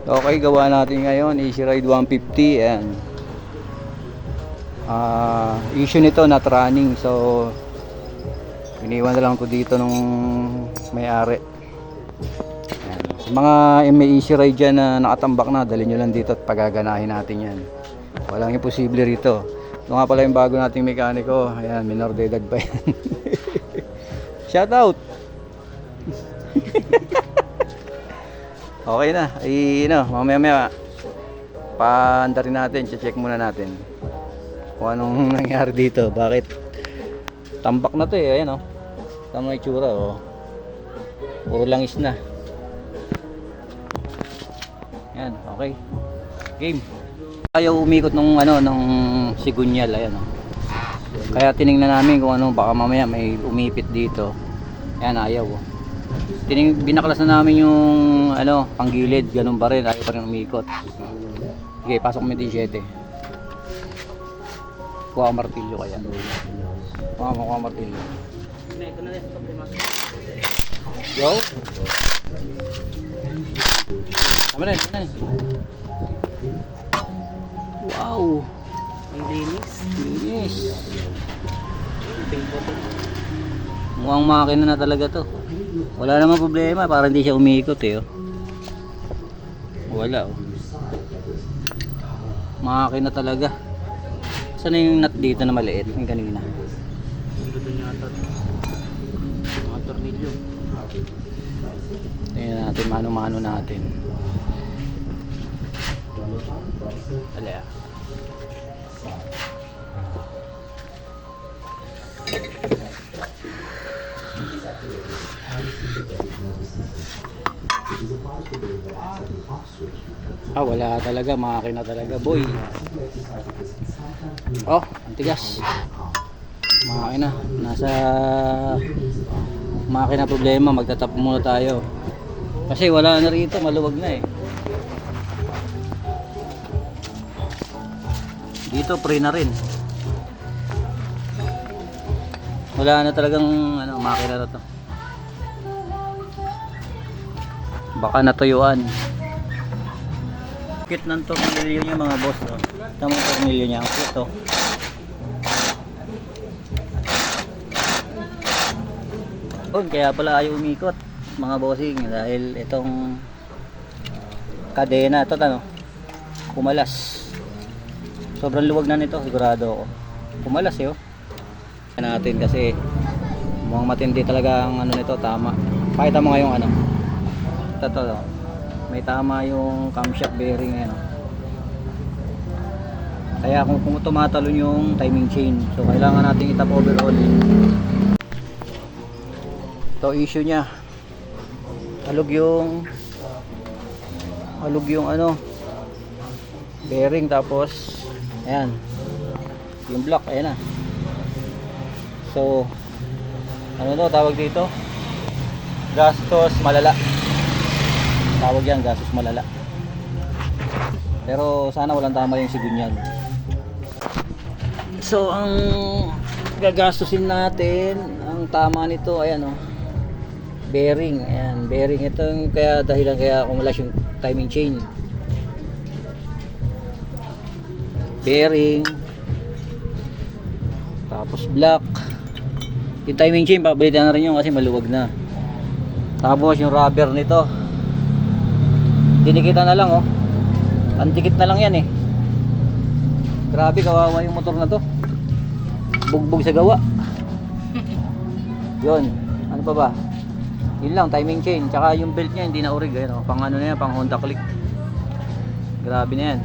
Okay, gawa natin ngayon Easy Ride 150 and issue nito not running, so iniwan na lang to dito nung may-ari. Sa mga may Easy Ride dyan na nakatambak na, dali nyo lang dito at pagaganahin natin yan. Walang imposible rito. Ito nga pala yung bago nating mekaniko. Ayan, minor de edad pa yan. Shout out. Okay na, mamaya paandarin natin, check muna natin kung anong nangyari dito, bakit tambak na to eh. Ayan tama yung itsura puro langis na. Yan, okay, game. Ayaw umikot nung sigunyal, ayan kaya tiningnan namin kung baka mamaya may umipit dito. Ayan, ayaw binaklas na namin yung panggilid, ganun pa rin, ayaw pa rin umikot. Sige, pasok mo yung 17. Kuha ang martilyo kaya. Kuha ang martilyo. Yo. Tama na. Wow. Ang linis. Linis. Mukhang makina na talaga to. Wala namang problema, para hindi siya umiikot wala makina talaga. Saan yung nut dito na maliit? Yung kanina Dito yata. Mga tornilyo. tingnan natin, mano-mano natin. Alaya. Wala talaga, makina talaga boy. Ang tigas. Makina, nasa makina problema, magtatap muna tayo kasi wala na rito, maluwag na dito, pre na rin. Wala na talagang makina na to, baka natuyuan. Kit ng tornilyo niya mga boss. Tama yung tornilyo niya, ang kit kaya pala ayaw umikot mga bossing, dahil itong kadena ito pumalas. Sobrang luwag na nito, sigurado ako pumalas natin kasi mukhang matindi talaga ang nito. Tama, pakita mo nga yung ito may tama yung camshaft bearing kaya kung tumatalon yung timing chain, so kailangan natin itap overhaul. Ito issue nya, halog yung bearing, tapos ayan yung block, ayan na. So tawag dito, gastos malala, tawag yan, gastos malala. Pero sana walang tama yung sigunyal. So ang gagastusin natin, ang tama nito ayan bearing. Ayan, bearing ito kaya dahilan kaya kumulas yung timing chain. Bearing, tapos block. Yung timing chain papalitan na rin yun kasi maluwag na. Tapos yung rubber nito, dinikita na lang antikit na lang yan Grabe, kawawa yung motor na to, bugbog sa gawa. Yun, ano pa ba? Yun lang, timing chain, tsaka yung belt nya hindi na urig, pang na yan, pang Honda Click. Grabe na yan.